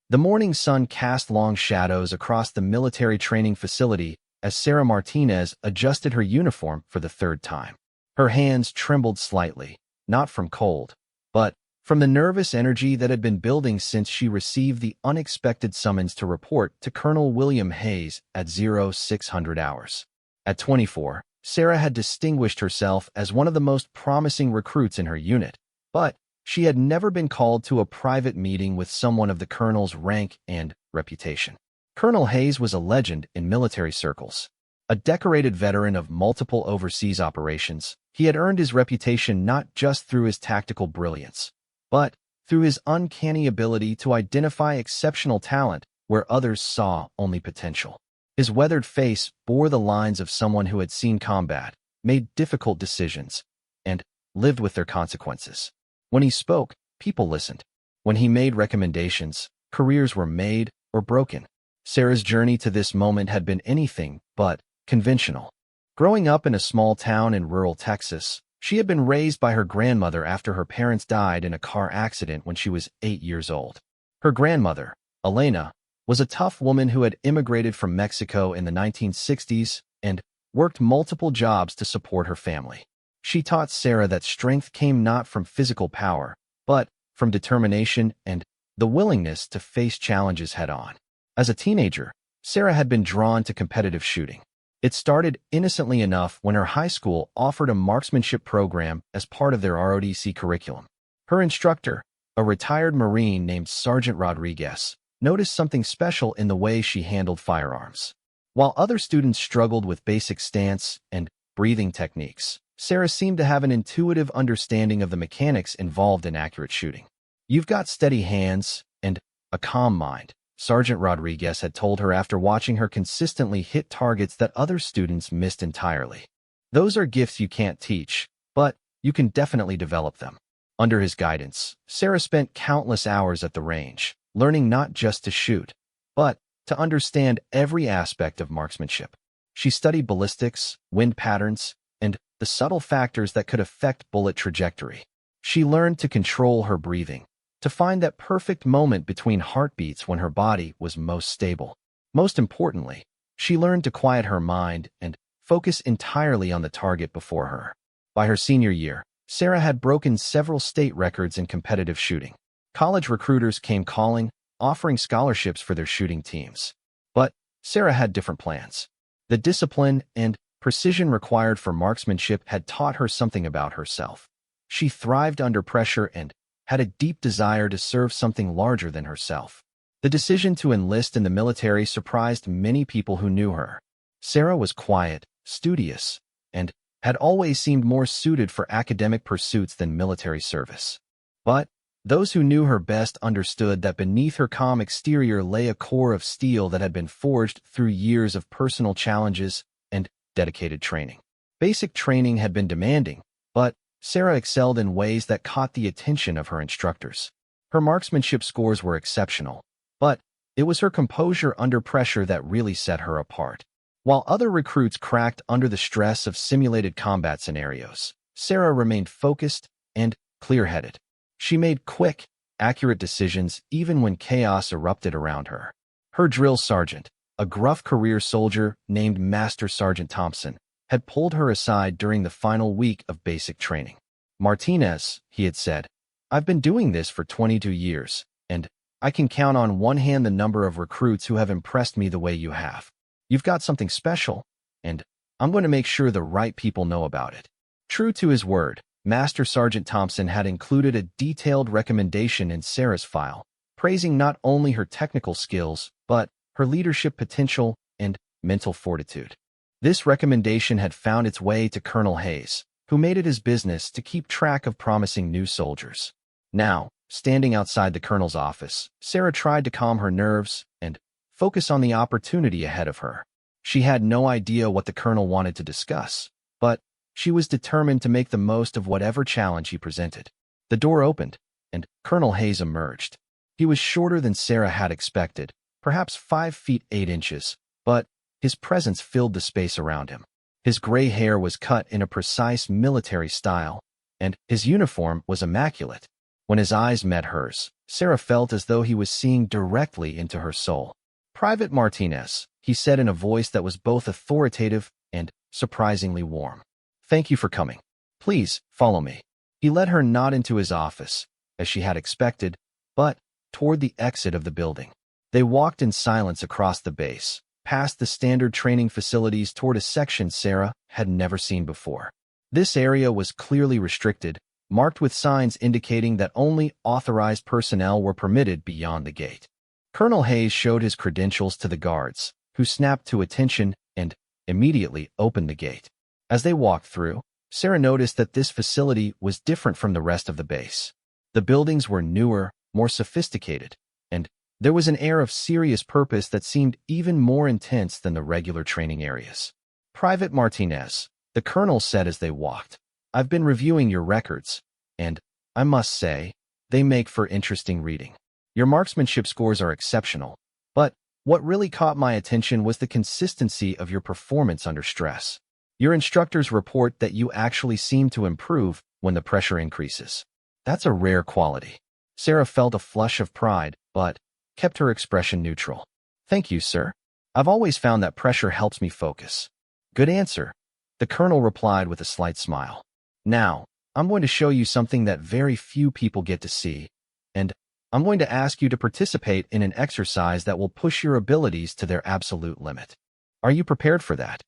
The morning sun cast long shadows across the military training facility as Sarah Martinez adjusted her uniform for the third time. Her hands trembled slightly, not from cold, but from the nervous energy that had been building since she received the unexpected summons to report to Colonel William Hayes at 0600 hours. At 24, Sarah had distinguished herself as one of the most promising recruits in her unit, but she had never been called to a private meeting with someone of the colonel's rank and reputation. Colonel Hayes was a legend in military circles. A decorated veteran of multiple overseas operations, he had earned his reputation not just through his tactical brilliance, but through his uncanny ability to identify exceptional talent where others saw only potential. His weathered face bore the lines of someone who had seen combat, made difficult decisions, and lived with their consequences. When he spoke, people listened. When he made recommendations, careers were made or broken. Sarah's journey to this moment had been anything but conventional. Growing up in a small town in rural Texas, she had been raised by her grandmother after her parents died in a car accident when she was 8 years old. Her grandmother, Elena, was a tough woman who had immigrated from Mexico in the 1960s and worked multiple jobs to support her family. She taught Sarah that strength came not from physical power, but from determination and the willingness to face challenges head-on. As a teenager, Sarah had been drawn to competitive shooting. It started innocently enough when her high school offered a marksmanship program as part of their ROTC curriculum. Her instructor, a retired Marine named Sergeant Rodriguez, noticed something special in the way she handled firearms. While other students struggled with basic stance and breathing techniques, Sarah seemed to have an intuitive understanding of the mechanics involved in accurate shooting. "You've got steady hands and a calm mind," Sergeant Rodriguez had told her after watching her consistently hit targets that other students missed entirely. "Those are gifts you can't teach, but you can definitely develop them." Under his guidance, Sarah spent countless hours at the range, learning not just to shoot, but to understand every aspect of marksmanship. She studied ballistics, wind patterns, and the subtle factors that could affect bullet trajectory. She learned to control her breathing, to find that perfect moment between heartbeats when her body was most stable. Most importantly, she learned to quiet her mind and focus entirely on the target before her. By her senior year, Sarah had broken several state records in competitive shooting. College recruiters came calling, offering scholarships for their shooting teams. But Sarah had different plans. The discipline and precision required for marksmanship had taught her something about herself. She thrived under pressure and had a deep desire to serve something larger than herself. The decision to enlist in the military surprised many people who knew her. Sarah was quiet, studious, and had always seemed more suited for academic pursuits than military service. But those who knew her best understood that beneath her calm exterior lay a core of steel that had been forged through years of personal challenges and dedicated training. Basic training had been demanding, but Sarah excelled in ways that caught the attention of her instructors. Her marksmanship scores were exceptional, but it was her composure under pressure that really set her apart. While other recruits cracked under the stress of simulated combat scenarios, Sarah remained focused and clear-headed. She made quick, accurate decisions even when chaos erupted around her. Her drill sergeant, a gruff career soldier named Master Sergeant Thompson, had pulled her aside during the final week of basic training. "Martinez," he had said, "I've been doing this for 22 years, and I can count on one hand the number of recruits who have impressed me the way you have. You've got something special, and I'm going to make sure the right people know about it." True to his word, Master Sergeant Thompson had included a detailed recommendation in Sarah's file, praising not only her technical skills, but her leadership potential and mental fortitude. This recommendation had found its way to Colonel Hayes, who made it his business to keep track of promising new soldiers. Now, standing outside the colonel's office, Sarah tried to calm her nerves and focus on the opportunity ahead of her. She had no idea what the colonel wanted to discuss, but she was determined to make the most of whatever challenge he presented. The door opened, and Colonel Hayes emerged. He was shorter than Sarah had expected, perhaps 5 feet 8 inches, but his presence filled the space around him. His gray hair was cut in a precise military style, and his uniform was immaculate. When his eyes met hers, Sarah felt as though he was seeing directly into her soul. "Private Martinez," he said in a voice that was both authoritative and surprisingly warm. "Thank you for coming. Please, follow me." He led her not into his office, as she had expected, but toward the exit of the building. They walked in silence across the base, past the standard training facilities toward a section Sarah had never seen before. This area was clearly restricted, marked with signs indicating that only authorized personnel were permitted beyond the gate. Colonel Hayes showed his credentials to the guards, who snapped to attention and immediately opened the gate. As they walked through, Sarah noticed that this facility was different from the rest of the base. The buildings were newer, more sophisticated, and there was an air of serious purpose that seemed even more intense than the regular training areas. "Private Martinez," the colonel said as they walked, "I've been reviewing your records, and I must say, they make for interesting reading. Your marksmanship scores are exceptional, but what really caught my attention was the consistency of your performance under stress. Your instructors report that you actually seem to improve when the pressure increases. That's a rare quality." Sarah felt a flush of pride, but kept her expression neutral. "Thank you, sir. I've always found that pressure helps me focus." "Good answer," the colonel replied with a slight smile. "Now, I'm going to show you something that very few people get to see, and I'm going to ask you to participate in an exercise that will push your abilities to their absolute limit. Are you prepared for that?"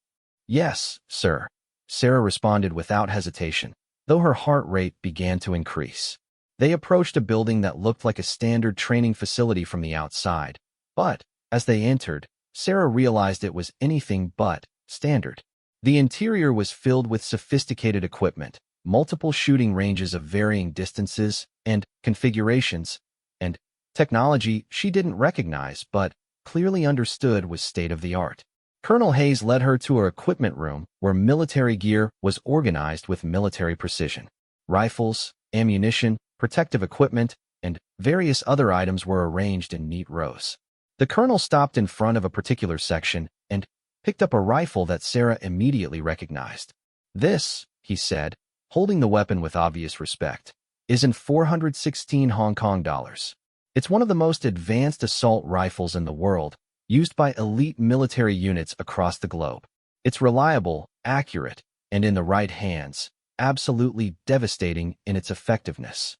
"Yes, sir," Sarah responded without hesitation, though her heart rate began to increase. They approached a building that looked like a standard training facility from the outside, but as they entered, Sarah realized it was anything but standard. The interior was filled with sophisticated equipment, multiple shooting ranges of varying distances and configurations, and technology she didn't recognize but clearly understood was state-of-the-art. Colonel Hayes led her to her equipment room where military gear was organized with military precision. Rifles, ammunition, protective equipment, and various other items were arranged in neat rows. The colonel stopped in front of a particular section and picked up a rifle that Sarah immediately recognized. "This," he said, holding the weapon with obvious respect, "is in 416 Hong Kong dollars. It's one of the most advanced assault rifles in the world, used by elite military units across the globe. It's reliable, accurate, and in the right hands, absolutely devastating in its effectiveness."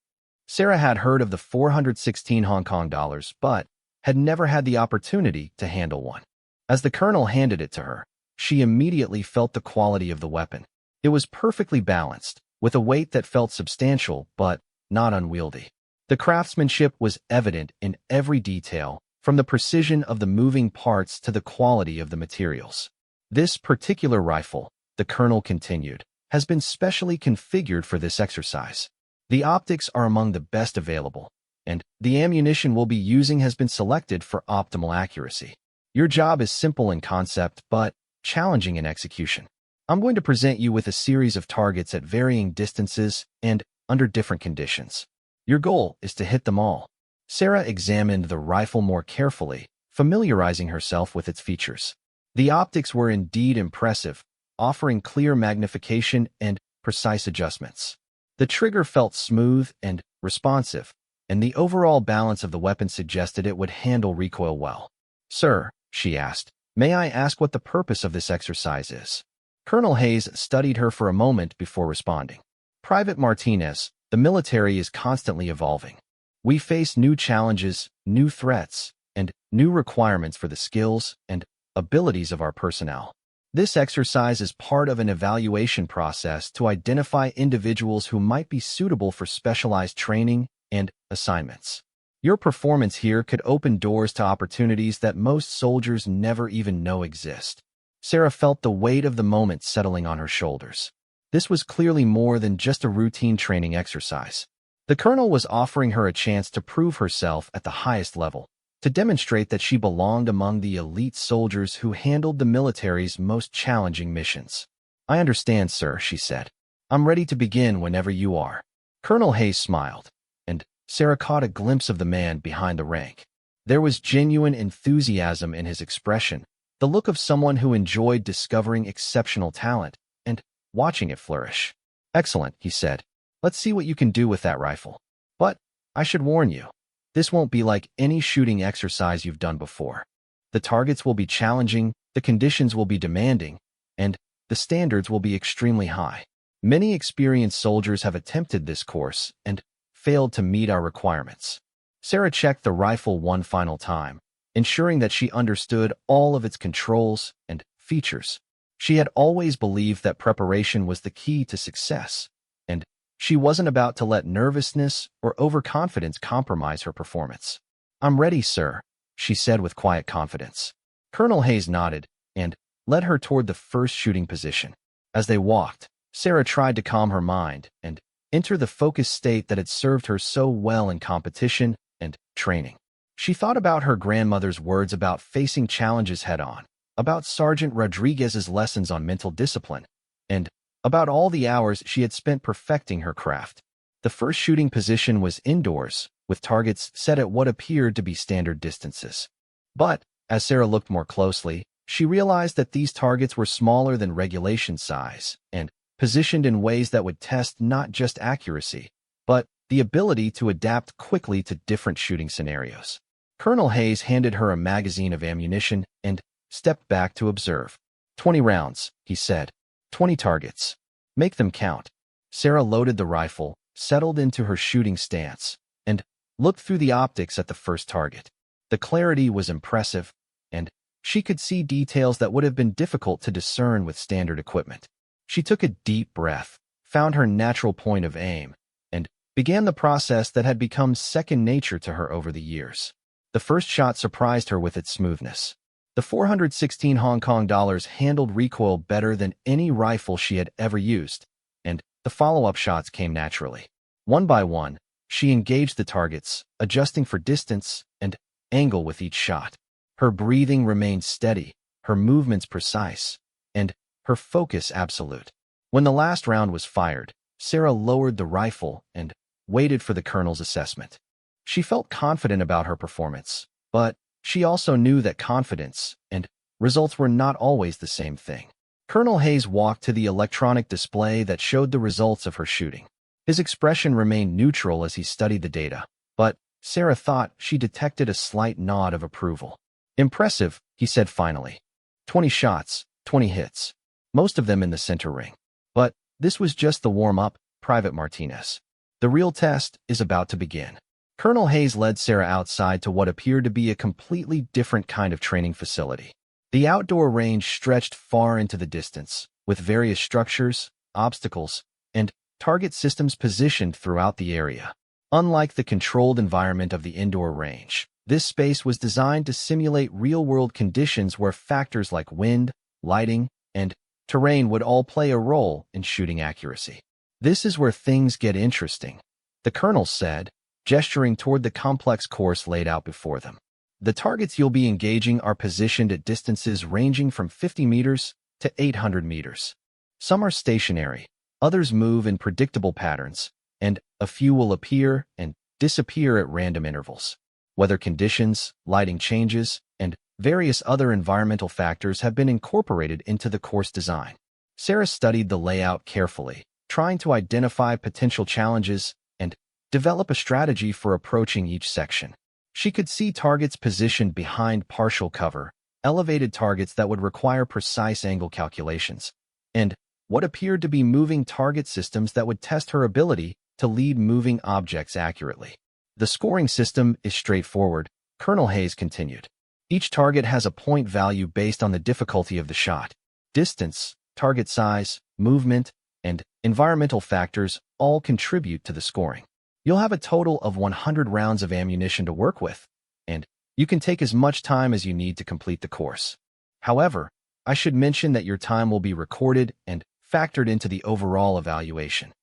Sarah had heard of the 416 Hong Kong dollars, but had never had the opportunity to handle one. As the colonel handed it to her, she immediately felt the quality of the weapon. It was perfectly balanced, with a weight that felt substantial but not unwieldy. The craftsmanship was evident in every detail, from the precision of the moving parts to the quality of the materials. "This particular rifle," the colonel continued, "has been specially configured for this exercise. The optics are among the best available, and the ammunition we'll be using has been selected for optimal accuracy. Your job is simple in concept, but challenging in execution. I'm going to present you with a series of targets at varying distances and under different conditions. Your goal is to hit them all." Sarah examined the rifle more carefully, familiarizing herself with its features. The optics were indeed impressive, offering clear magnification and precise adjustments. The trigger felt smooth and responsive, and the overall balance of the weapon suggested it would handle recoil well. "Sir," she asked, "may I ask what the purpose of this exercise is?" Colonel Hayes studied her for a moment before responding. "Private Martinez, the military is constantly evolving. We face new challenges, new threats, and new requirements for the skills and abilities of our personnel. This exercise is part of an evaluation process to identify individuals who might be suitable for specialized training and assignments. Your performance here could open doors to opportunities that most soldiers never even know exist." Sarah felt the weight of the moment settling on her shoulders. This was clearly more than just a routine training exercise. The colonel was offering her a chance to prove herself at the highest level, to demonstrate that she belonged among the elite soldiers who handled the military's most challenging missions. "I understand, sir," she said. "I'm ready to begin whenever you are." Colonel Hayes smiled, and Sarah caught a glimpse of the man behind the rank. There was genuine enthusiasm in his expression, the look of someone who enjoyed discovering exceptional talent and watching it flourish. "Excellent," he said. "Let's see what you can do with that rifle. But I should warn you, This won't be like any shooting exercise you've done before. The targets will be challenging, the conditions will be demanding, and the standards will be extremely high. Many experienced soldiers have attempted this course and failed to meet our requirements. Sarah checked the rifle one final time, ensuring that she understood all of its controls and features. She had always believed that preparation was the key to success, and she wasn't about to let nervousness or overconfidence compromise her performance. "I'm ready, sir," she said with quiet confidence. Colonel Hayes nodded and led her toward the first shooting position. As they walked, Sarah tried to calm her mind and enter the focused state that had served her so well in competition and training. She thought about her grandmother's words about facing challenges head-on, about Sergeant Rodriguez's lessons on mental discipline, and about all the hours she had spent perfecting her craft. The first shooting position was indoors, with targets set at what appeared to be standard distances. But, as Sarah looked more closely, she realized that these targets were smaller than regulation size and positioned in ways that would test not just accuracy, but the ability to adapt quickly to different shooting scenarios. Colonel Hayes handed her a magazine of ammunition and stepped back to observe. 20 rounds, he said. 20 targets. Make them count. Sarah loaded the rifle, settled into her shooting stance, and looked through the optics at the first target. The clarity was impressive, and she could see details that would have been difficult to discern with standard equipment. She took a deep breath, found her natural point of aim, and began the process that had become second nature to her over the years. The first shot surprised her with its smoothness. The 416 Hong Kong dollars handled recoil better than any rifle she had ever used, and the follow-up shots came naturally. One by one, she engaged the targets, adjusting for distance and angle with each shot. Her breathing remained steady, her movements precise, and her focus absolute. When the last round was fired, Sarah lowered the rifle and waited for the colonel's assessment. She felt confident about her performance, but she also knew that confidence and results were not always the same thing. Colonel Hayes walked to the electronic display that showed the results of her shooting. His expression remained neutral as he studied the data, but Sarah thought she detected a slight nod of approval. "Impressive," he said finally. 20 shots, 20 hits. Most of them in the center ring. But this was just the warm-up, Private Martinez. The real test is about to begin. Colonel Hayes led Sarah outside to what appeared to be a completely different kind of training facility. The outdoor range stretched far into the distance, with various structures, obstacles, and target systems positioned throughout the area. Unlike the controlled environment of the indoor range, this space was designed to simulate real-world conditions where factors like wind, lighting, and terrain would all play a role in shooting accuracy. "This is where things get interesting," the colonel said, gesturing toward the complex course laid out before them. "The targets you'll be engaging are positioned at distances ranging from 50 meters to 800 meters. Some are stationary, others move in predictable patterns, and a few will appear and disappear at random intervals. Weather conditions, lighting changes, and various other environmental factors have been incorporated into the course design." Sarah studied the layout carefully, trying to identify potential challenges and develop a strategy for approaching each section. She could see targets positioned behind partial cover, elevated targets that would require precise angle calculations, and what appeared to be moving target systems that would test her ability to lead moving objects accurately. "The scoring system is straightforward," Colonel Hayes continued. "Each target has a point value based on the difficulty of the shot. Distance, target size, movement, and environmental factors all contribute to the scoring. You'll have a total of 100 rounds of ammunition to work with, and you can take as much time as you need to complete the course. However, I should mention that your time will be recorded and factored into the overall evaluation."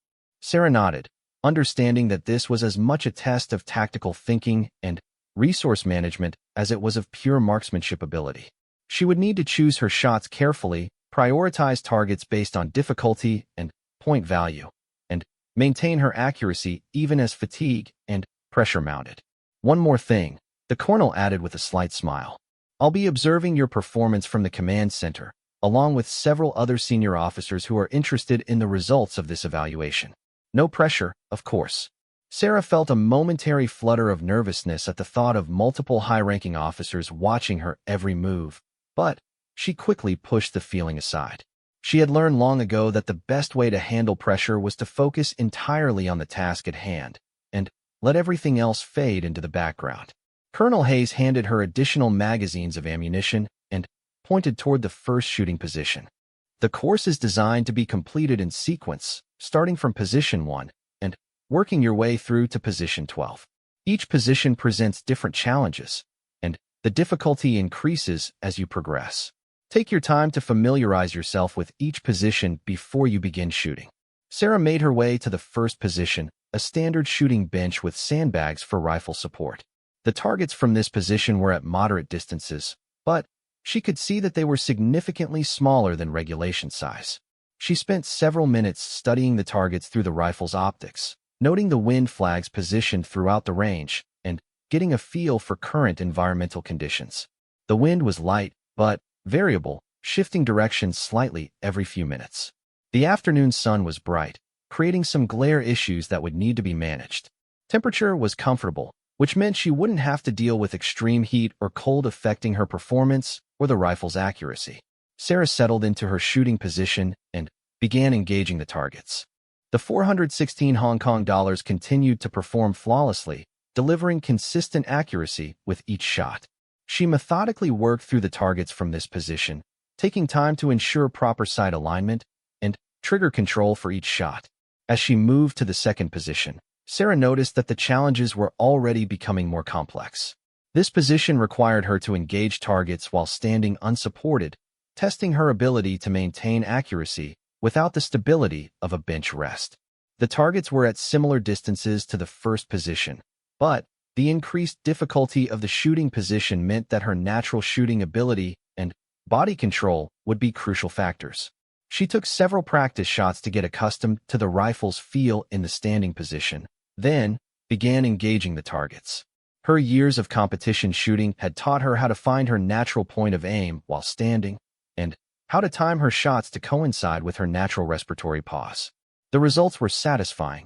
Sarah nodded, understanding that this was as much a test of tactical thinking and resource management as it was of pure marksmanship ability. She would need to choose her shots carefully, prioritize targets based on difficulty and point value, and maintain her accuracy even as fatigue and pressure mounted. "One more thing," the colonel added with a slight smile. "I'll be observing your performance from the command center, along with several other senior officers who are interested in the results of this evaluation. No pressure, of course." Sarah felt a momentary flutter of nervousness at the thought of multiple high-ranking officers watching her every move, but she quickly pushed the feeling aside. She had learned long ago that the best way to handle pressure was to focus entirely on the task at hand and let everything else fade into the background. Colonel Hayes handed her additional magazines of ammunition and pointed toward the first shooting position. The course is designed to be completed in sequence, starting from position 1 and working your way through to position 12. Each position presents different challenges, and the difficulty increases as you progress. Take your time to familiarize yourself with each position before you begin shooting. Sarah made her way to the first position, a standard shooting bench with sandbags for rifle support. The targets from this position were at moderate distances, but she could see that they were significantly smaller than regulation size. She spent several minutes studying the targets through the rifle's optics, noting the wind flags positioned throughout the range, and getting a feel for current environmental conditions. The wind was light, but variable, shifting directions slightly every few minutes. The afternoon sun was bright, creating some glare issues that would need to be managed. Temperature was comfortable, which meant she wouldn't have to deal with extreme heat or cold affecting her performance or the rifle's accuracy. Sarah settled into her shooting position and began engaging the targets. The 416 Hong Kong dollars continued to perform flawlessly, delivering consistent accuracy with each shot. She methodically worked through the targets from this position, taking time to ensure proper sight alignment and trigger control for each shot. As she moved to the second position, Sarah noticed that the challenges were already becoming more complex. This position required her to engage targets while standing unsupported, testing her ability to maintain accuracy without the stability of a bench rest. The targets were at similar distances to the first position, but the increased difficulty of the shooting position meant that her natural shooting ability and body control would be crucial factors. She took several practice shots to get accustomed to the rifle's feel in the standing position, then began engaging the targets. Her years of competition shooting had taught her how to find her natural point of aim while standing, and how to time her shots to coincide with her natural respiratory pause. The results were satisfying.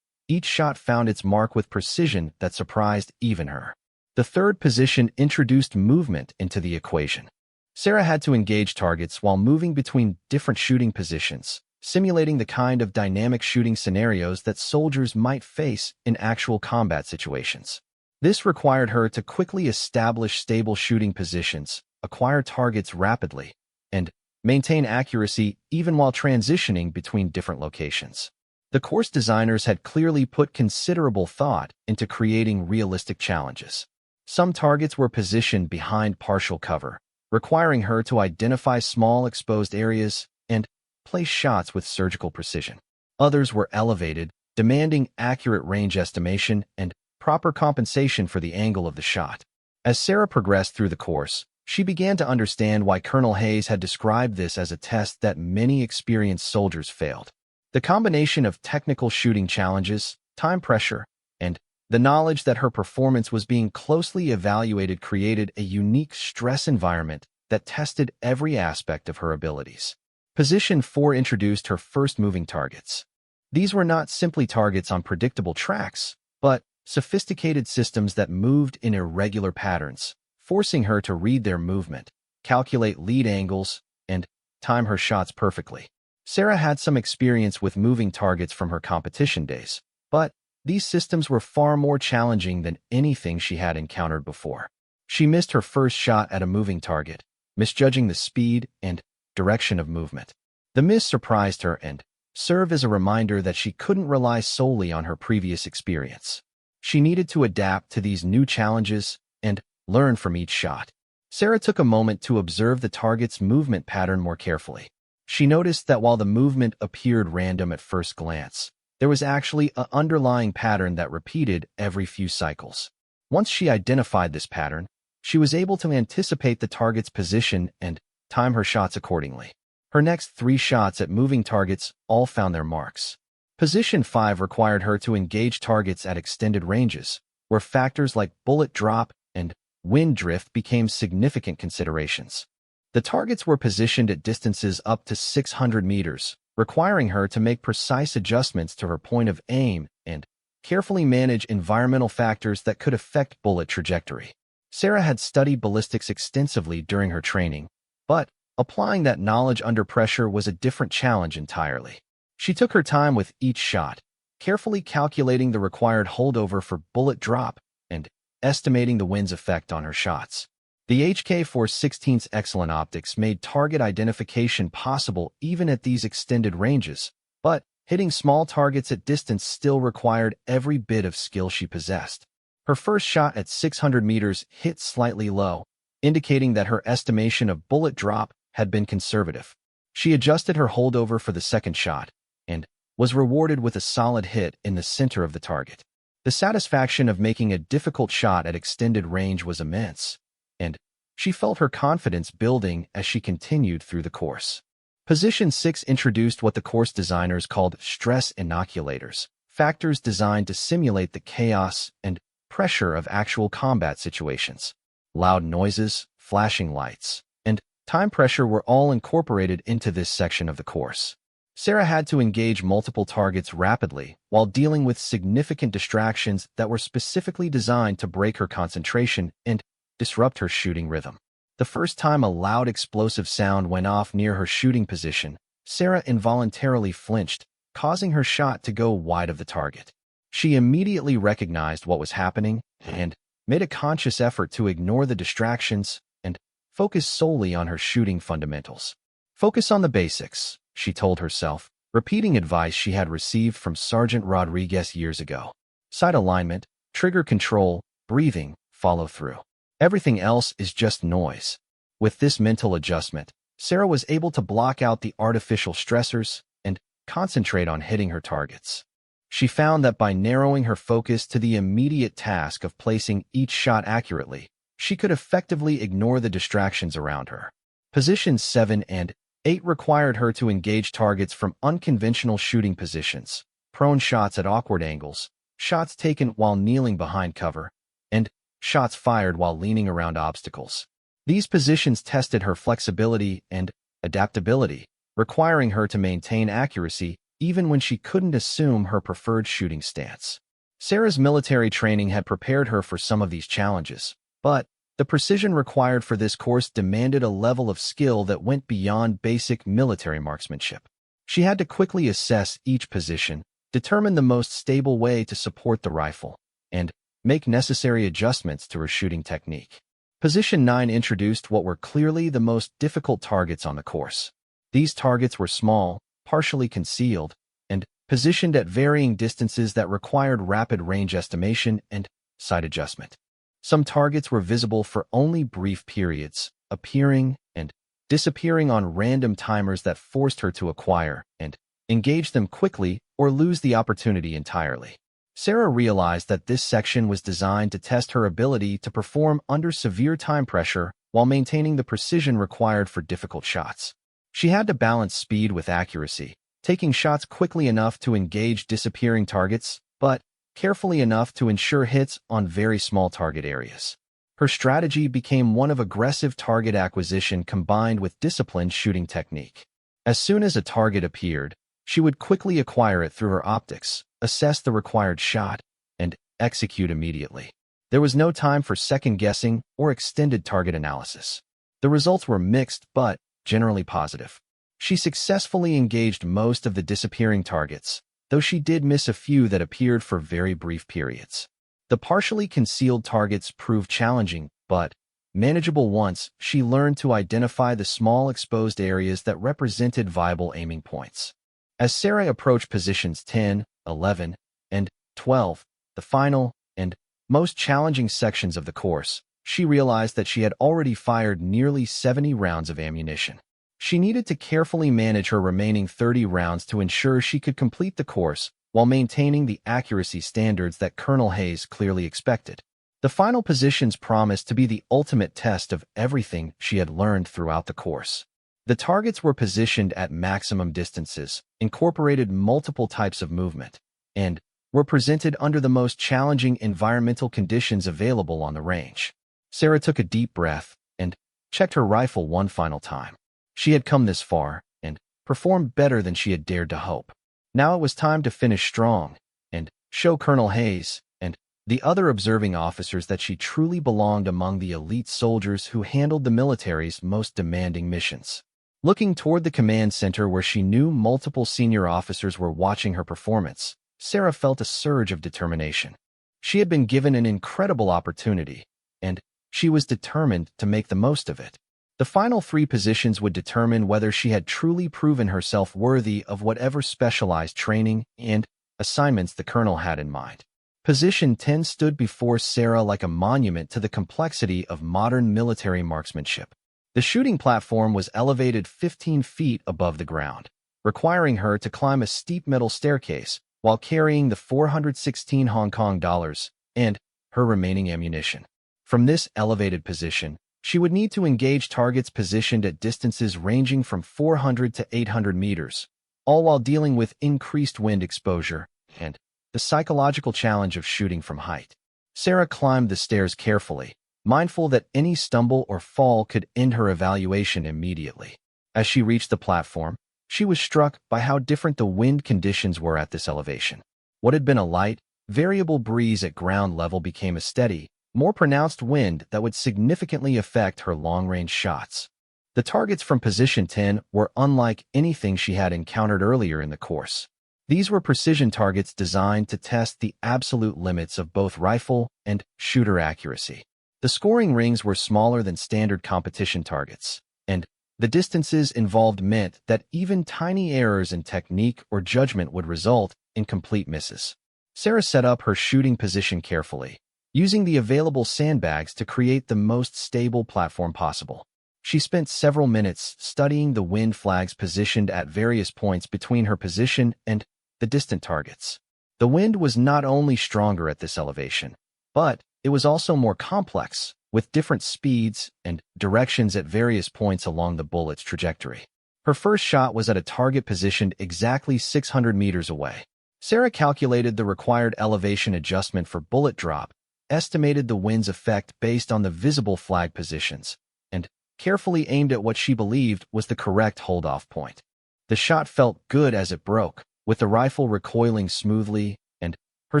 Each shot found its mark with precision that surprised even her. The third position introduced movement into the equation. Sarah had to engage targets while moving between different shooting positions, simulating the kind of dynamic shooting scenarios that soldiers might face in actual combat situations. This required her to quickly establish stable shooting positions, acquire targets rapidly, and maintain accuracy even while transitioning between different locations. The course designers had clearly put considerable thought into creating realistic challenges. Some targets were positioned behind partial cover, requiring her to identify small exposed areas and place shots with surgical precision. Others were elevated, demanding accurate range estimation and proper compensation for the angle of the shot. As Sarah progressed through the course, she began to understand why Colonel Hayes had described this as a test that many experienced soldiers failed. The combination of technical shooting challenges, time pressure, and the knowledge that her performance was being closely evaluated created a unique stress environment that tested every aspect of her abilities. Position 4 introduced her first moving targets. These were not simply targets on predictable tracks, but sophisticated systems that moved in irregular patterns, forcing her to read their movement, calculate lead angles, and time her shots perfectly. Sarah had some experience with moving targets from her competition days, but these systems were far more challenging than anything she had encountered before. She missed her first shot at a moving target, misjudging the speed and direction of movement. The miss surprised her and served as a reminder that she couldn't rely solely on her previous experience. She needed to adapt to these new challenges and learn from each shot. Sarah took a moment to observe the target's movement pattern more carefully. She noticed that while the movement appeared random at first glance, there was actually an underlying pattern that repeated every few cycles. Once she identified this pattern, she was able to anticipate the target's position and time her shots accordingly. Her next 3 shots at moving targets all found their marks. Position 5 required her to engage targets at extended ranges, where factors like bullet drop and wind drift became significant considerations. The targets were positioned at distances up to 600 meters, requiring her to make precise adjustments to her point of aim and carefully manage environmental factors that could affect bullet trajectory. Sarah had studied ballistics extensively during her training, but applying that knowledge under pressure was a different challenge entirely. She took her time with each shot, carefully calculating the required holdover for bullet drop and estimating the wind's effect on her shots. The HK416's excellent optics made target identification possible even at these extended ranges, but hitting small targets at distance still required every bit of skill she possessed. Her first shot at 600 meters hit slightly low, indicating that her estimation of bullet drop had been conservative. She adjusted her holdover for the second shot and was rewarded with a solid hit in the center of the target. The satisfaction of making a difficult shot at extended range was immense, and she felt her confidence building as she continued through the course. Position 6 introduced what the course designers called stress inoculators, factors designed to simulate the chaos and pressure of actual combat situations. Loud noises, flashing lights, and time pressure were all incorporated into this section of the course. Sarah had to engage multiple targets rapidly while dealing with significant distractions that were specifically designed to break her concentration and disrupt her shooting rhythm. The first time a loud explosive sound went off near her shooting position, Sarah involuntarily flinched, causing her shot to go wide of the target. She immediately recognized what was happening and made a conscious effort to ignore the distractions and focus solely on her shooting fundamentals. Focus on the basics, she told herself, repeating advice she had received from Sergeant Rodriguez years ago. Sight alignment, trigger control, breathing, follow through. Everything else is just noise. With this mental adjustment, Sarah was able to block out the artificial stressors and concentrate on hitting her targets. She found that by narrowing her focus to the immediate task of placing each shot accurately, she could effectively ignore the distractions around her. Positions 7 and 8 required her to engage targets from unconventional shooting positions, prone shots at awkward angles, shots taken while kneeling behind cover, and shots fired while leaning around obstacles. These positions tested her flexibility and adaptability, requiring her to maintain accuracy even when she couldn't assume her preferred shooting stance. Sarah's military training had prepared her for some of these challenges, but the precision required for this course demanded a level of skill that went beyond basic military marksmanship. She had to quickly assess each position, determine the most stable way to support the rifle, and make necessary adjustments to her shooting technique. Position 9 introduced what were clearly the most difficult targets on the course. These targets were small, partially concealed, and positioned at varying distances that required rapid range estimation and sight adjustment. Some targets were visible for only brief periods, appearing and disappearing on random timers that forced her to acquire and engage them quickly or lose the opportunity entirely. Sarah realized that this section was designed to test her ability to perform under severe time pressure while maintaining the precision required for difficult shots. She had to balance speed with accuracy, taking shots quickly enough to engage disappearing targets, but carefully enough to ensure hits on very small target areas. Her strategy became one of aggressive target acquisition combined with disciplined shooting technique. As soon as a target appeared, she would quickly acquire it through her optics, assess the required shot, and execute immediately. There was no time for second-guessing or extended target analysis. The results were mixed but generally positive. She successfully engaged most of the disappearing targets, though she did miss a few that appeared for very brief periods. The partially concealed targets proved challenging, but manageable once she learned to identify the small exposed areas that represented viable aiming points. As Sarah approached positions 10, 11, and 12, the final and most challenging sections of the course, she realized that she had already fired nearly 70 rounds of ammunition. She needed to carefully manage her remaining 30 rounds to ensure she could complete the course while maintaining the accuracy standards that Colonel Hayes clearly expected. The final positions promised to be the ultimate test of everything she had learned throughout the course. The targets were positioned at maximum distances, incorporated multiple types of movement, and were presented under the most challenging environmental conditions available on the range. Sarah took a deep breath and checked her rifle one final time. She had come this far and performed better than she had dared to hope. Now it was time to finish strong, and show Colonel Hayes and the other observing officers that she truly belonged among the elite soldiers who handled the military's most demanding missions. Looking toward the command center where she knew multiple senior officers were watching her performance, Sarah felt a surge of determination. She had been given an incredible opportunity, and she was determined to make the most of it. The final 3 positions would determine whether she had truly proven herself worthy of whatever specialized training and assignments the colonel had in mind. Position 10 stood before Sarah like a monument to the complexity of modern military marksmanship. The shooting platform was elevated 15 feet above the ground, requiring her to climb a steep metal staircase while carrying the 416 Hong Kong dollars and her remaining ammunition. From this elevated position, she would need to engage targets positioned at distances ranging from 400 to 800 meters, all while dealing with increased wind exposure and the psychological challenge of shooting from height. Sarah climbed the stairs carefully, mindful that any stumble or fall could end her evaluation immediately. As she reached the platform, she was struck by how different the wind conditions were at this elevation. What had been a light, variable breeze at ground level became a steady, more pronounced wind that would significantly affect her long-range shots. The targets from position 10 were unlike anything she had encountered earlier in the course. These were precision targets designed to test the absolute limits of both rifle and shooter accuracy. The scoring rings were smaller than standard competition targets, and the distances involved meant that even tiny errors in technique or judgment would result in complete misses. Sarah set up her shooting position carefully, using the available sandbags to create the most stable platform possible. She spent several minutes studying the wind flags positioned at various points between her position and the distant targets. The wind was not only stronger at this elevation, but it was also more complex, with different speeds and directions at various points along the bullet's trajectory. Her first shot was at a target positioned exactly 600 meters away. Sarah calculated the required elevation adjustment for bullet drop, estimated the wind's effect based on the visible flag positions, and carefully aimed at what she believed was the correct hold-off point. The shot felt good as it broke, with the rifle recoiling smoothly and her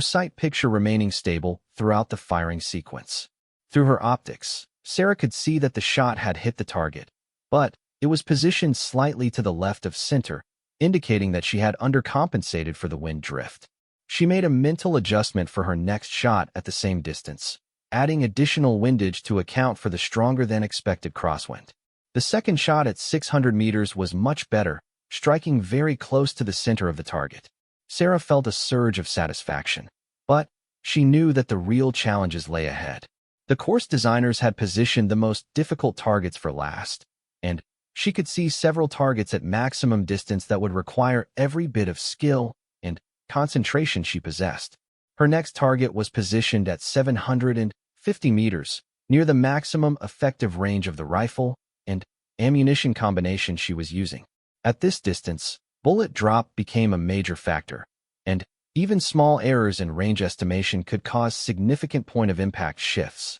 sight picture remaining stable throughout the firing sequence. Through her optics, Sarah could see that the shot had hit the target, but it was positioned slightly to the left of center, indicating that she had undercompensated for the wind drift. She made a mental adjustment for her next shot at the same distance, adding additional windage to account for the stronger-than-expected crosswind. The second shot at 600 meters was much better, striking very close to the center of the target. Sarah felt a surge of satisfaction, but she knew that the real challenges lay ahead. The course designers had positioned the most difficult targets for last, and she could see several targets at maximum distance that would require every bit of skill and concentration she possessed. Her next target was positioned at 750 meters, near the maximum effective range of the rifle and ammunition combination she was using. At this distance, bullet drop became a major factor, and even small errors in range estimation could cause significant point-of-impact shifts.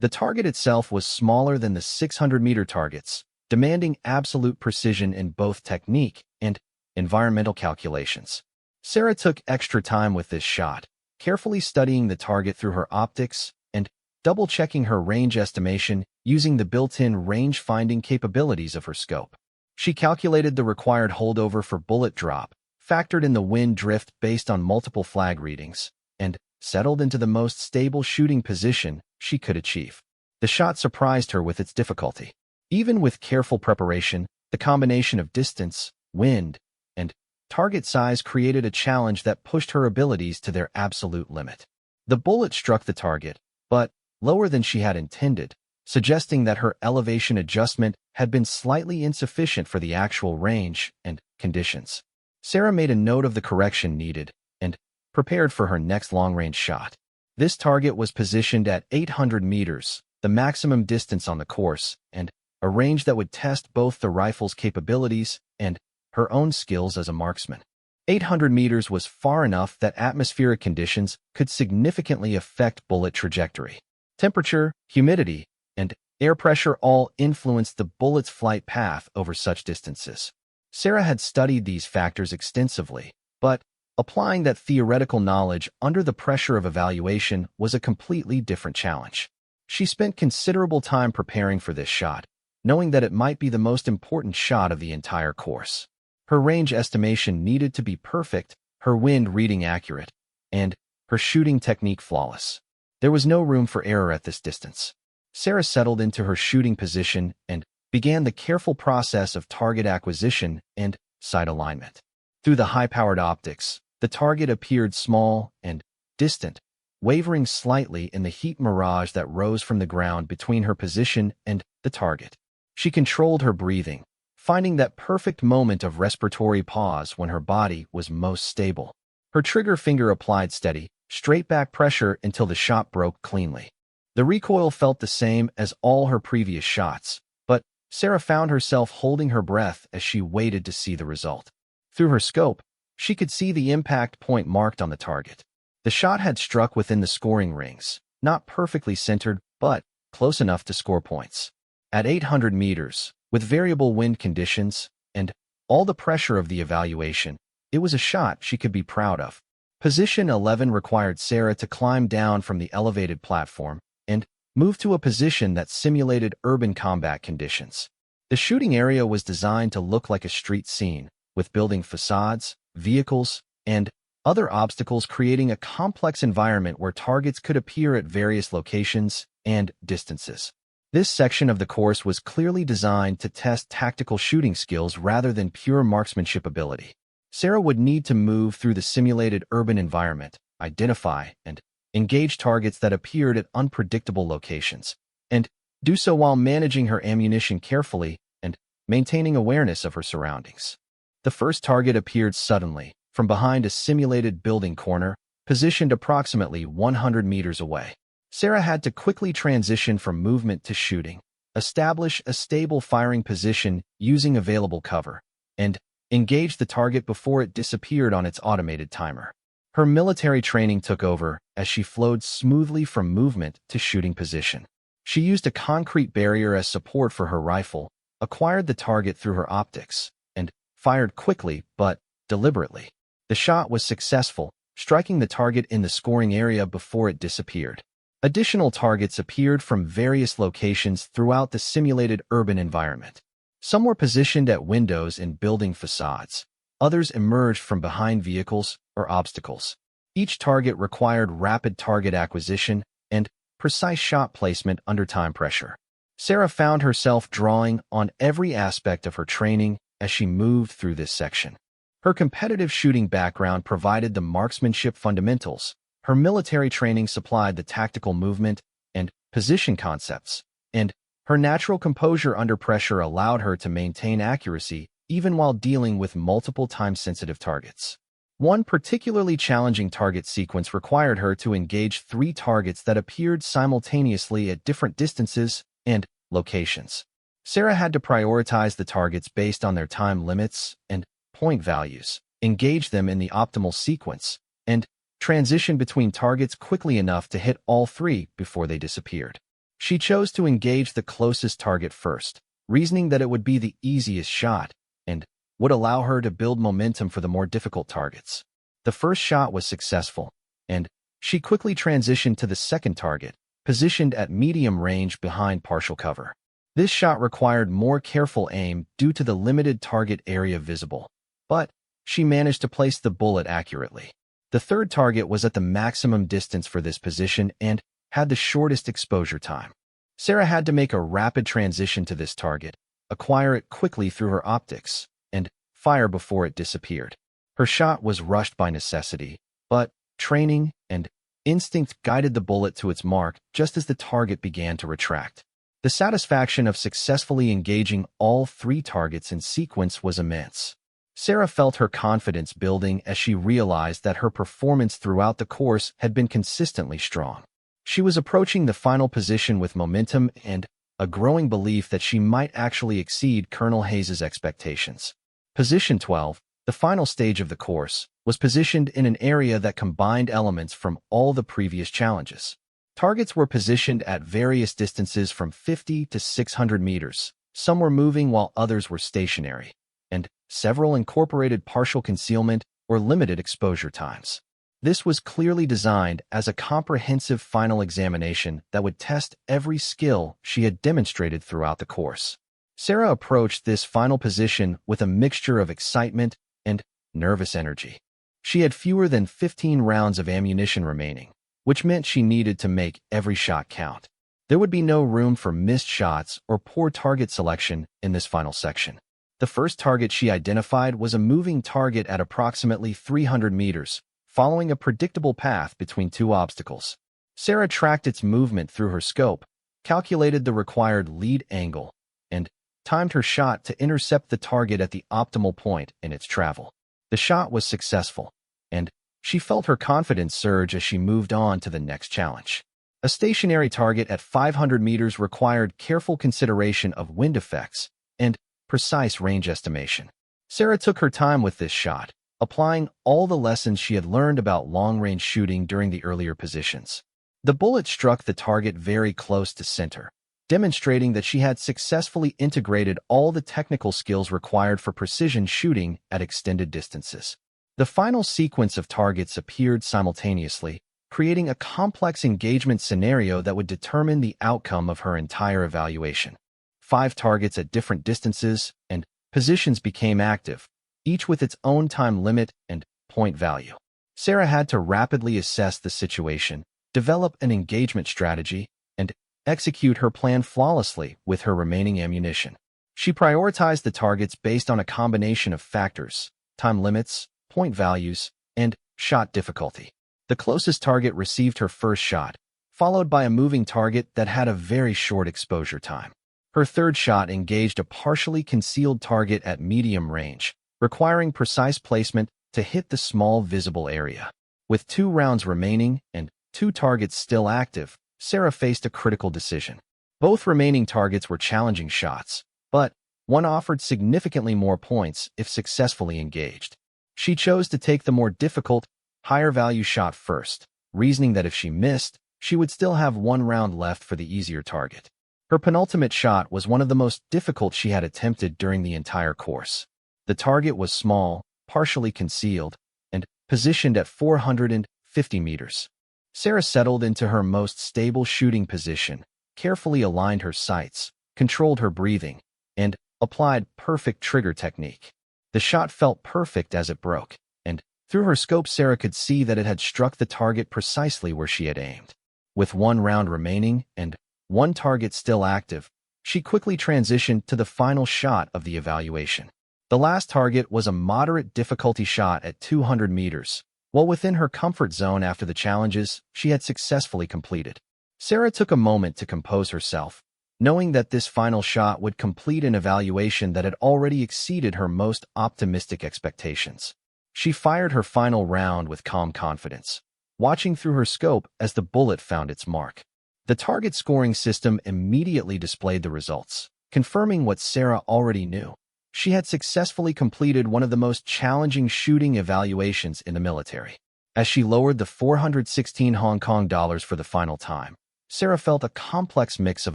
The target itself was smaller than the 600-meter targets, demanding absolute precision in both technique and environmental calculations. Sarah took extra time with this shot, carefully studying the target through her optics and double-checking her range estimation using the built-in range-finding capabilities of her scope. She calculated the required holdover for bullet drop, factored in the wind drift based on multiple flag readings, and settled into the most stable shooting position she could achieve. The shot surprised her with its difficulty. Even with careful preparation, the combination of distance, wind, and target size created a challenge that pushed her abilities to their absolute limit. The bullet struck the target, but lower than she had intended, suggesting that her elevation adjustment had been slightly insufficient for the actual range and conditions. Sarah made a note of the correction needed and prepared for her next long-range shot. This target was positioned at 800 meters, the maximum distance on the course, and a range that would test both the rifle's capabilities and her own skills as a marksman. 800 meters was far enough that atmospheric conditions could significantly affect bullet trajectory. Temperature, humidity, and air pressure all influenced the bullet's flight path over such distances. Sarah had studied these factors extensively, but Applying that theoretical knowledge under the pressure of evaluation was a completely different challenge. She spent considerable time preparing for this shot, knowing that it might be the most important shot of the entire course. Her range estimation needed to be perfect, her wind reading accurate, and her shooting technique flawless. There was no room for error at this distance. Sarah settled into her shooting position and began the careful process of target acquisition and sight alignment. Through the high-powered optics, the target appeared small and distant, wavering slightly in the heat mirage that rose from the ground between her position and the target. She controlled her breathing, finding that perfect moment of respiratory pause when her body was most stable. Her trigger finger applied steady, straight-back pressure until the shot broke cleanly. The recoil felt the same as all her previous shots, but Sarah found herself holding her breath as she waited to see the result. Through her scope, she could see the impact point marked on the target. The shot had struck within the scoring rings, not perfectly centered, but close enough to score points. At 800 meters, with variable wind conditions and all the pressure of the evaluation, it was a shot she could be proud of. Position 11 required Sarah to climb down from the elevated platform and move to a position that simulated urban combat conditions. The shooting area was designed to look like a street scene, with building facades, vehicles, and other obstacles creating a complex environment where targets could appear at various locations and distances. This section of the course was clearly designed to test tactical shooting skills rather than pure marksmanship ability. Sarah would need to move through the simulated urban environment, identify and engage targets that appeared at unpredictable locations, and do so while managing her ammunition carefully and maintaining awareness of her surroundings. The first target appeared suddenly, from behind a simulated building corner, positioned approximately 100 meters away. Sarah had to quickly transition from movement to shooting, establish a stable firing position using available cover, and engage the target before it disappeared on its automated timer. Her military training took over as she flowed smoothly from movement to shooting position. She used a concrete barrier as support for her rifle, acquired the target through her optics, and fired quickly but deliberately. The shot was successful, striking the target in the scoring area before it disappeared. Additional targets appeared from various locations throughout the simulated urban environment. Some were positioned at windows in building facades. Others emerged from behind vehicles or obstacles. Each target required rapid target acquisition and precise shot placement under time pressure. Sarah found herself drawing on every aspect of her training as she moved through this section. Her competitive shooting background provided the marksmanship fundamentals. Her military training supplied the tactical movement and position concepts, and her natural composure under pressure allowed her to maintain accuracy even while dealing with multiple time-sensitive targets. One particularly challenging target sequence required her to engage 3 targets that appeared simultaneously at different distances and locations. Sarah had to prioritize the targets based on their time limits and point values, engage them in the optimal sequence, and transition between targets quickly enough to hit all 3 before they disappeared. She chose to engage the closest target first, reasoning that it would be the easiest shot and would allow her to build momentum for the more difficult targets. The first shot was successful, and she quickly transitioned to the second target, positioned at medium range behind partial cover. This shot required more careful aim due to the limited target area visible, but she managed to place the bullet accurately. The third target was at the maximum distance for this position and had the shortest exposure time. Sarah had to make a rapid transition to this target, acquire it quickly through her optics, and fire before it disappeared. Her shot was rushed by necessity, but training and instinct guided the bullet to its mark just as the target began to retract. The satisfaction of successfully engaging all 3 targets in sequence was immense. Sarah felt her confidence building as she realized that her performance throughout the course had been consistently strong. She was approaching the final position with momentum and a growing belief that she might actually exceed Colonel Hayes's expectations. Position 12, the final stage of the course, was positioned in an area that combined elements from all the previous challenges. Targets were positioned at various distances from 50 to 600 meters. Some were moving while others were stationary, and several incorporated partial concealment or limited exposure times. This was clearly designed as a comprehensive final examination that would test every skill she had demonstrated throughout the course. Sarah approached this final position with a mixture of excitement and nervous energy. She had fewer than 15 rounds of ammunition remaining, which meant she needed to make every shot count. There would be no room for missed shots or poor target selection in this final section. The first target she identified was a moving target at approximately 300 meters, following a predictable path between two obstacles. Sarah tracked its movement through her scope, calculated the required lead angle, and timed her shot to intercept the target at the optimal point in its travel. The shot was successful, and she felt her confidence surge as she moved on to the next challenge. A stationary target at 500 meters required careful consideration of wind effects and precise range estimation. Sarah took her time with this shot, applying all the lessons she had learned about long-range shooting during the earlier positions. The bullet struck the target very close to center, demonstrating that she had successfully integrated all the technical skills required for precision shooting at extended distances. The final sequence of targets appeared simultaneously, creating a complex engagement scenario that would determine the outcome of her entire evaluation. 5 targets at different distances and positions became active, each with its own time limit and point value. Sarah had to rapidly assess the situation, develop an engagement strategy, and execute her plan flawlessly with her remaining ammunition. She prioritized the targets based on a combination of factors: time limits, point values, and shot difficulty. The closest target received her first shot, followed by a moving target that had a very short exposure time. Her third shot engaged a partially concealed target at medium range, requiring precise placement to hit the small visible area. With 2 rounds remaining and 2 targets still active, Sarah faced a critical decision. Both remaining targets were challenging shots, but one offered significantly more points if successfully engaged. She chose to take the more difficult, higher-value shot first, reasoning that if she missed, she would still have 1 round left for the easier target. Her penultimate shot was one of the most difficult she had attempted during the entire course. The target was small, partially concealed, and positioned at 450 meters. Sarah settled into her most stable shooting position, carefully aligned her sights, controlled her breathing, and applied perfect trigger technique. The shot felt perfect as it broke, and through her scope Sarah could see that it had struck the target precisely where she had aimed. With 1 round remaining and 1 target still active, she quickly transitioned to the final shot of the evaluation. The last target was a moderate difficulty shot at 200 meters, well within her comfort zone after the challenges she had successfully completed. Sarah took a moment to compose herself, knowing that this final shot would complete an evaluation that had already exceeded her most optimistic expectations. She fired her final round with calm confidence, watching through her scope as the bullet found its mark. The target scoring system immediately displayed the results, confirming what Sarah already knew. She had successfully completed one of the most challenging shooting evaluations in the military. As she lowered the 416 Hong Kong dollars for the final time, Sarah felt a complex mix of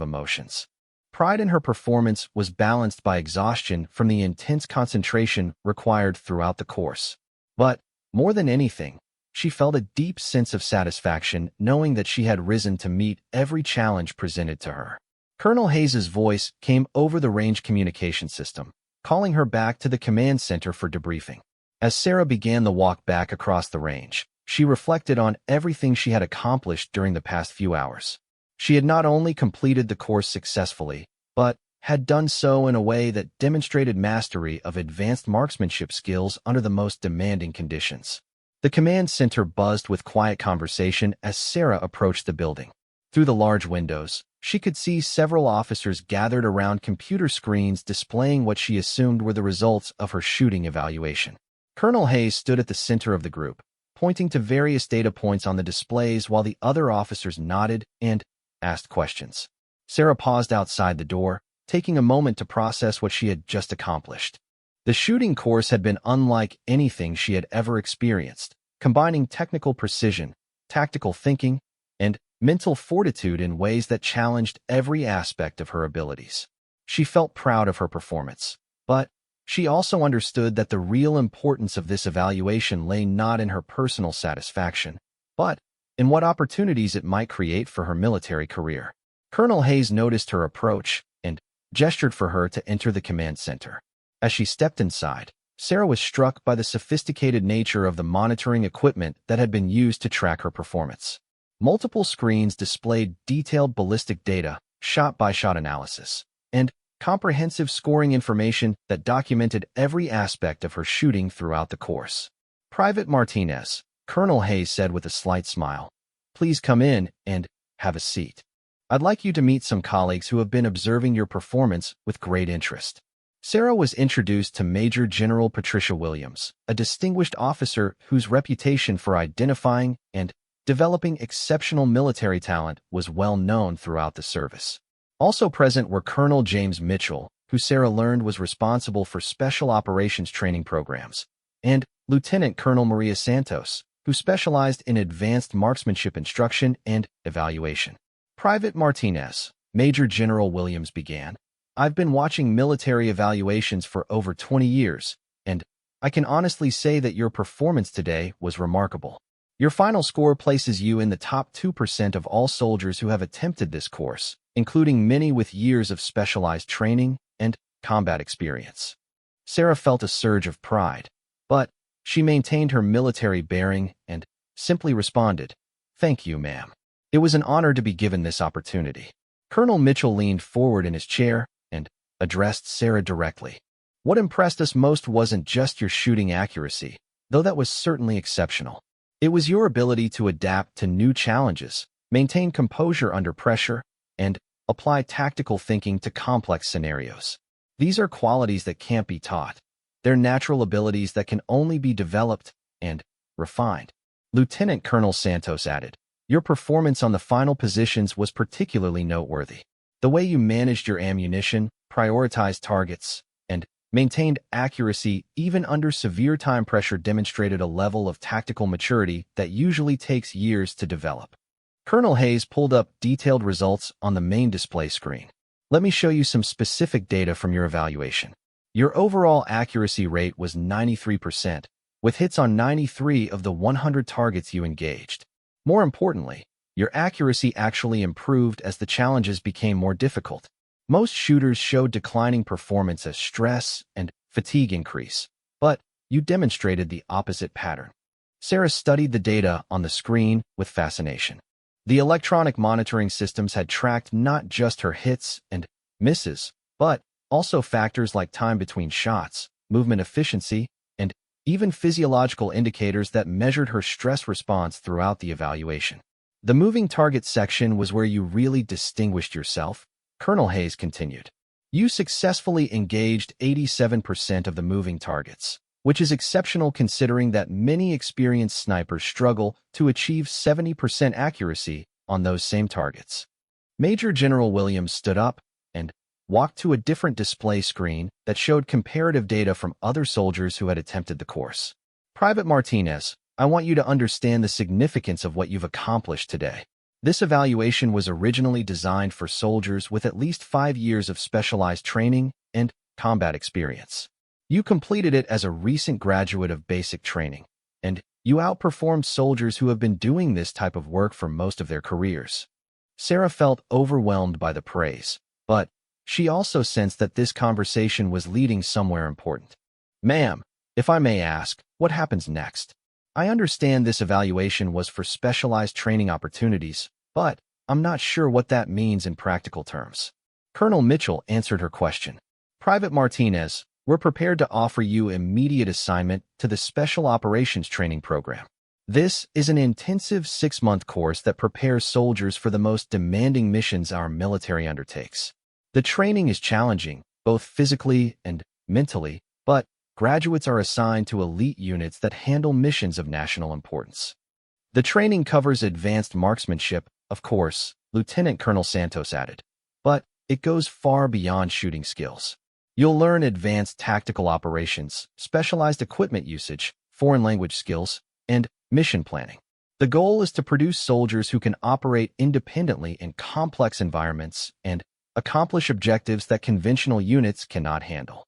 emotions. Pride in her performance was balanced by exhaustion from the intense concentration required throughout the course. But, more than anything, she felt a deep sense of satisfaction knowing that she had risen to meet every challenge presented to her. Colonel Hayes's voice came over the range communication system, calling her back to the command center for debriefing. As Sarah began the walk back across the range, she reflected on everything she had accomplished during the past few hours. She had not only completed the course successfully, but had done so in a way that demonstrated mastery of advanced marksmanship skills under the most demanding conditions. The command center buzzed with quiet conversation as Sarah approached the building. Through the large windows, she could see several officers gathered around computer screens displaying what she assumed were the results of her shooting evaluation. Colonel Hayes stood at the center of the group, pointing to various data points on the displays while the other officers nodded and asked questions. Sarah paused outside the door, taking a moment to process what she had just accomplished. The shooting course had been unlike anything she had ever experienced, combining technical precision, tactical thinking, and mental fortitude in ways that challenged every aspect of her abilities. She felt proud of her performance, but She also understood that the real importance of this evaluation lay not in her personal satisfaction, but in what opportunities it might create for her military career. Colonel Hayes noticed her approach and gestured for her to enter the command center. As she stepped inside, Sarah was struck by the sophisticated nature of the monitoring equipment that had been used to track her performance. Multiple screens displayed detailed ballistic data, shot-by-shot analysis, and comprehensive scoring information that documented every aspect of her shooting throughout the course. Private Martinez, Colonel Hayes said with a slight smile, "Please come in and have a seat. I'd like you to meet some colleagues who have been observing your performance with great interest." Sarah was introduced to Major General Patricia Williams, a distinguished officer whose reputation for identifying and developing exceptional military talent was well known throughout the service. Also present were Colonel James Mitchell, who Sarah learned was responsible for special operations training programs, and Lieutenant Colonel Maria Santos, who specialized in advanced marksmanship instruction and evaluation. Private Martinez, Major General Williams began, "I've been watching military evaluations for over 20 years, and I can honestly say that your performance today was remarkable. Your final score places you in the top 2% of all soldiers who have attempted this course, including many with years of specialized training and combat experience." Sarah felt a surge of pride, but she maintained her military bearing and simply responded, "Thank you, ma'am. It was an honor to be given this opportunity." Colonel Mitchell leaned forward in his chair and addressed Sarah directly. "What impressed us most wasn't just your shooting accuracy, though that was certainly exceptional. It was your ability to adapt to new challenges, maintain composure under pressure, and apply tactical thinking to complex scenarios. These are qualities that can't be taught. They're natural abilities that can only be developed and refined." Lieutenant Colonel Santos added, "Your performance on the final positions was particularly noteworthy. The way you managed your ammunition, prioritized targets, and maintained accuracy even under severe time pressure demonstrated a level of tactical maturity that usually takes years to develop." Colonel Hayes pulled up detailed results on the main display screen. "Let me show you some specific data from your evaluation. Your overall accuracy rate was 93%, with hits on 93 of the 100 targets you engaged. More importantly, your accuracy actually improved as the challenges became more difficult. Most shooters showed declining performance as stress and fatigue increase, but you demonstrated the opposite pattern." Sarah studied the data on the screen with fascination. The electronic monitoring systems had tracked not just her hits and misses, but also factors like time between shots, movement efficiency, and even physiological indicators that measured her stress response throughout the evaluation. "The moving target section was where you really distinguished yourself," Colonel Hayes continued. "You successfully engaged 87% of the moving targets, which is exceptional considering that many experienced snipers struggle to achieve 70% accuracy on those same targets." Major General Williams stood up and walked to a different display screen that showed comparative data from other soldiers who had attempted the course. "Private Martinez, I want you to understand the significance of what you've accomplished today. This evaluation was originally designed for soldiers with at least 5 years of specialized training and combat experience. You completed it as a recent graduate of basic training, and you outperformed soldiers who have been doing this type of work for most of their careers." Sarah felt overwhelmed by the praise, but she also sensed that this conversation was leading somewhere important. "Ma'am, if I may ask, what happens next? I understand this evaluation was for specialized training opportunities, but I'm not sure what that means in practical terms." Colonel Mitchell answered her question. "Private Martinez, we're prepared to offer you immediate assignment to the Special Operations Training Program. This is an intensive 6-month course that prepares soldiers for the most demanding missions our military undertakes. The training is challenging, both physically and mentally, but graduates are assigned to elite units that handle missions of national importance. The training covers advanced marksmanship, of course," Lieutenant Colonel Santos added, "but it goes far beyond shooting skills. You'll learn advanced tactical operations, specialized equipment usage, foreign language skills, and mission planning. The goal is to produce soldiers who can operate independently in complex environments and accomplish objectives that conventional units cannot handle."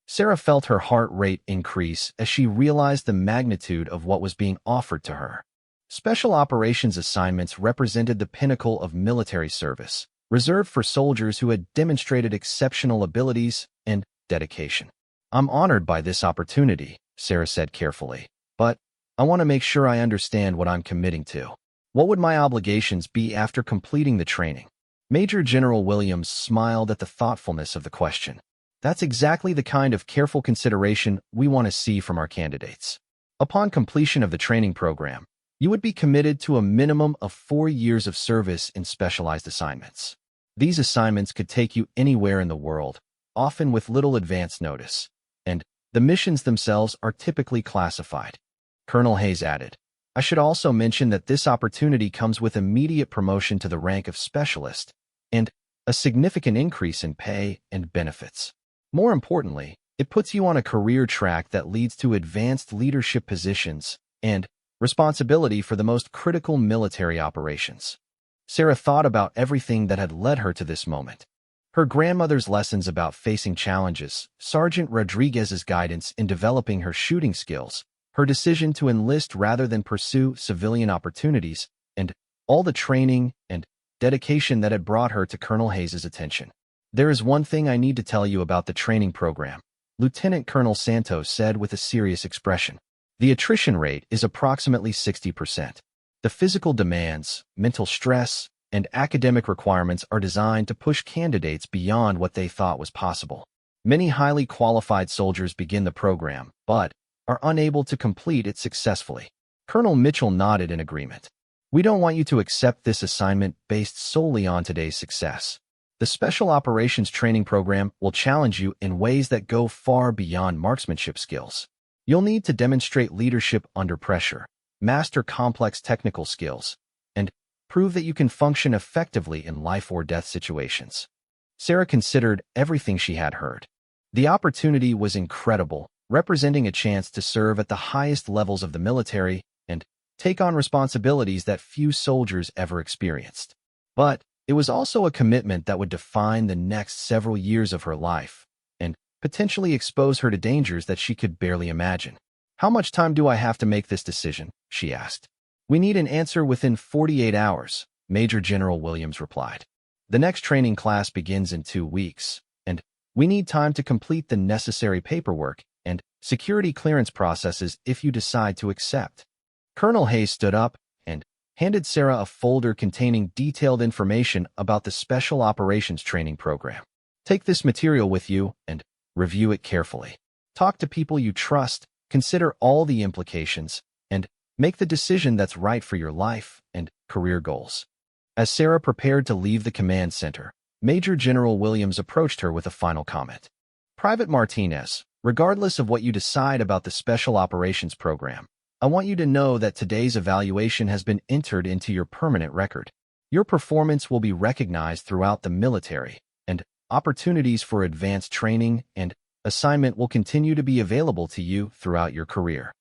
Sarah felt her heart rate increase as she realized the magnitude of what was being offered to her. Special operations assignments represented the pinnacle of military service, reserved for soldiers who had demonstrated exceptional abilities and dedication. "I'm honored by this opportunity," Sarah said carefully, "but I want to make sure I understand what I'm committing to. What would my obligations be after completing the training?" Major General Williams smiled at the thoughtfulness of the question. "That's exactly the kind of careful consideration we want to see from our candidates. Upon completion of the training program, you would be committed to a minimum of 4 years of service in specialized assignments. These assignments could take you anywhere in the world, often with little advance notice, and the missions themselves are typically classified." Colonel Hayes added, "I should also mention that this opportunity comes with immediate promotion to the rank of specialist and a significant increase in pay and benefits. More importantly, it puts you on a career track that leads to advanced leadership positions and responsibility for the most critical military operations." Sarah thought about everything that had led her to this moment. Her grandmother's lessons about facing challenges, Sergeant Rodriguez's guidance in developing her shooting skills, her decision to enlist rather than pursue civilian opportunities, and all the training and dedication that had brought her to Colonel Hayes's attention. "There is one thing I need to tell you about the training program," Lieutenant Colonel Santos said with a serious expression. "The attrition rate is approximately 60%. The physical demands, mental stress, and academic requirements are designed to push candidates beyond what they thought was possible. Many highly qualified soldiers begin the program, but are unable to complete it successfully." Colonel Mitchell nodded in agreement. "We don't want you to accept this assignment based solely on today's success. The Special Operations Training Program will challenge you in ways that go far beyond marksmanship skills. You'll need to demonstrate leadership under pressure, master complex technical skills, and prove that you can function effectively in life or death situations." Sarah considered everything she had heard. The opportunity was incredible, representing a chance to serve at the highest levels of the military and take on responsibilities that few soldiers ever experienced. But it was also a commitment that would define the next several years of her life and potentially expose her to dangers that she could barely imagine. "How much time do I have to make this decision?" she asked. "We need an answer within 48 hours, Major General Williams replied. "The next training class begins in 2 weeks, and we need time to complete the necessary paperwork and security clearance processes if you decide to accept." Colonel Hayes stood up and handed Sarah a folder containing detailed information about the Special Operations Training Program. "Take this material with you and review it carefully. Talk to people you trust, consider all the implications, and make the decision that's right for your life and career goals." As Sarah prepared to leave the command center, Major General Williams approached her with a final comment. "Private Martinez, regardless of what you decide about the Special Operations Program, I want you to know that today's evaluation has been entered into your permanent record. Your performance will be recognized throughout the military, and opportunities for advanced training and assignment will continue to be available to you throughout your career."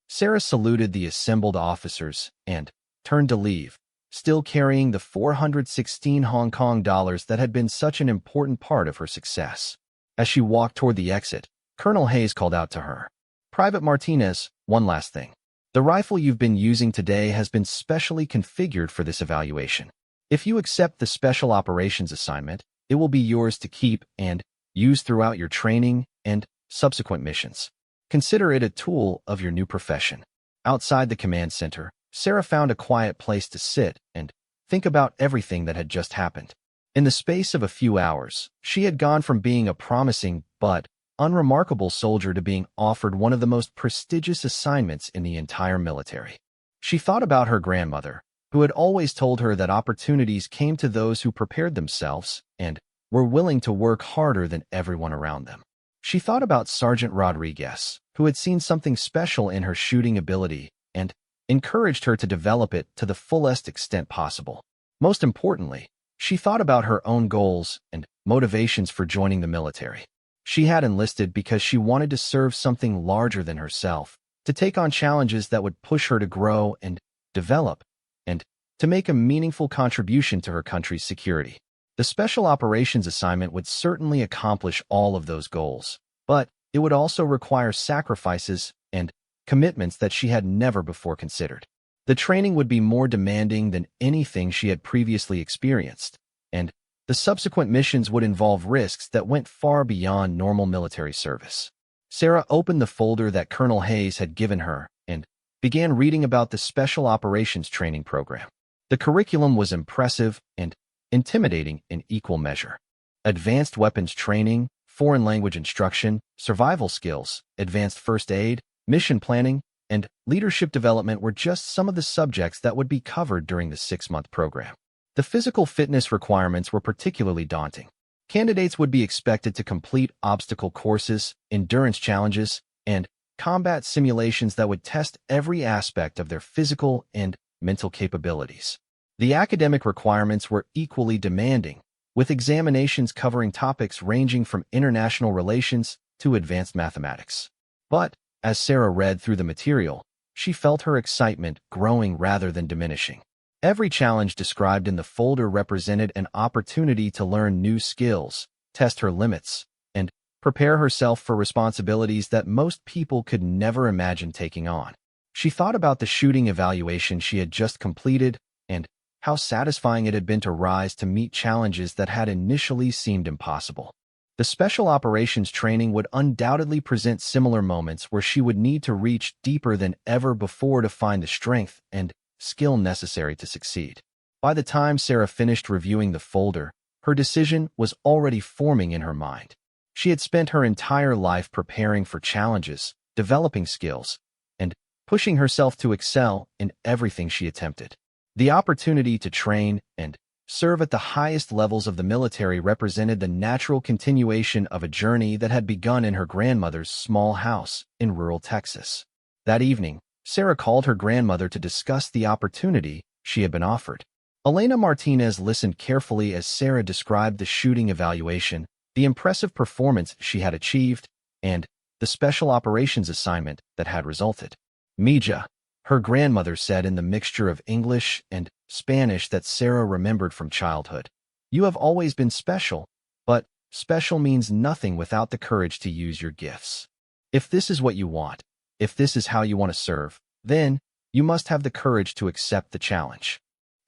Sarah saluted the assembled officers and turned to leave, still carrying the 416 Hong Kong dollars that had been such an important part of her success. As she walked toward the exit, Colonel Hayes called out to her, "Private Martinez, one last thing. The rifle you've been using today has been specially configured for this evaluation. If you accept the Special Operations assignment, it will be yours to keep and use throughout your training and subsequent missions. Consider it a tool of your new profession." Outside the command center, Sarah found a quiet place to sit and think about everything that had just happened. In the space of a few hours, she had gone from being a promising but unremarkable soldier to being offered one of the most prestigious assignments in the entire military. She thought about her grandmother, who had always told her that opportunities came to those who prepared themselves and were willing to work harder than everyone around them. She thought about Sergeant Rodriguez, who had seen something special in her shooting ability and encouraged her to develop it to the fullest extent possible. Most importantly, she thought about her own goals and motivations for joining the military. She had enlisted because she wanted to serve something larger than herself, to take on challenges that would push her to grow and develop, and to make a meaningful contribution to her country's security. The Special Operations assignment would certainly accomplish all of those goals, but it would also require sacrifices and commitments that she had never before considered. The training would be more demanding than anything she had previously experienced, and the subsequent missions would involve risks that went far beyond normal military service. Sarah opened the folder that Colonel Hayes had given her and began reading about the Special Operations Training Program. The curriculum was impressive and intimidating in equal measure. Advanced weapons training, foreign language instruction, survival skills, advanced first aid, mission planning, and leadership development were just some of the subjects that would be covered during the 6-month program. The physical fitness requirements were particularly daunting. Candidates would be expected to complete obstacle courses, endurance challenges, and combat simulations that would test every aspect of their physical and mental capabilities. The academic requirements were equally demanding, with examinations covering topics ranging from international relations to advanced mathematics. But, as Sarah read through the material, she felt her excitement growing rather than diminishing. Every challenge described in the folder represented an opportunity to learn new skills, test her limits, and prepare herself for responsibilities that most people could never imagine taking on. She thought about the shooting evaluation she had just completed and how satisfying it had been to rise to meet challenges that had initially seemed impossible. The special operations training would undoubtedly present similar moments where she would need to reach deeper than ever before to find the strength and skill necessary to succeed. By the time Sarah finished reviewing the folder, her decision was already forming in her mind. She had spent her entire life preparing for challenges, developing skills, and pushing herself to excel in everything she attempted. The opportunity to train and serve at the highest levels of the military represented the natural continuation of a journey that had begun in her grandmother's small house in rural Texas. That evening, Sarah called her grandmother to discuss the opportunity she had been offered. Elena Martinez listened carefully as Sarah described the shooting evaluation, the impressive performance she had achieved, and the special operations assignment that had resulted. Mija, her grandmother said in the mixture of English and Spanish that Sarah remembered from childhood. You have always been special, but special means nothing without the courage to use your gifts. If this is what you want, if this is how you want to serve, then you must have the courage to accept the challenge.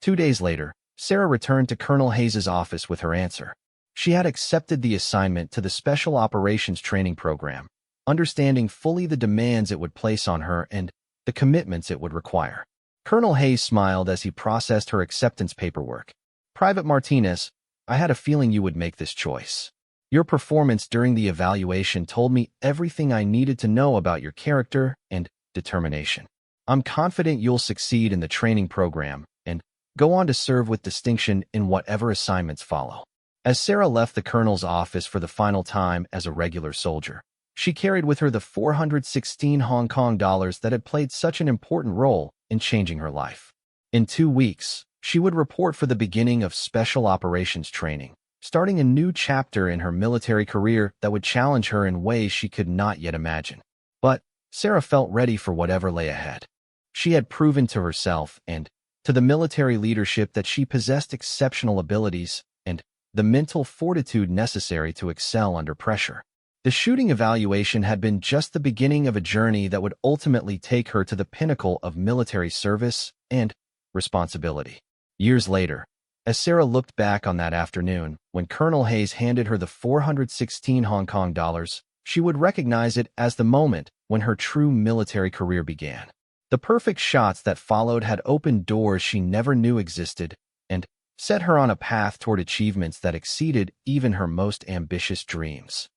2 days later, Sarah returned to Colonel Hayes' office with her answer. She had accepted the assignment to the Special Operations Training Program, understanding fully the demands it would place on her and the commitments it would require. Colonel Hayes smiled as he processed her acceptance paperwork. Private Martinez, I had a feeling you would make this choice. Your performance during the evaluation told me everything I needed to know about your character and determination. I'm confident you'll succeed in the training program and go on to serve with distinction in whatever assignments follow. As Sarah left the colonel's office for the final time as a regular soldier, she carried with her the 416 Hong Kong dollars that had played such an important role in changing her life. In 2 weeks, she would report for the beginning of special operations training, starting a new chapter in her military career that would challenge her in ways she could not yet imagine. But Sarah felt ready for whatever lay ahead. She had proven to herself and to the military leadership that she possessed exceptional abilities and the mental fortitude necessary to excel under pressure. The shooting evaluation had been just the beginning of a journey that would ultimately take her to the pinnacle of military service and responsibility. Years later, as Sarah looked back on that afternoon, when Colonel Hayes handed her the 416 Hong Kong dollars, she would recognize it as the moment when her true military career began. The perfect shots that followed had opened doors she never knew existed and set her on a path toward achievements that exceeded even her most ambitious dreams.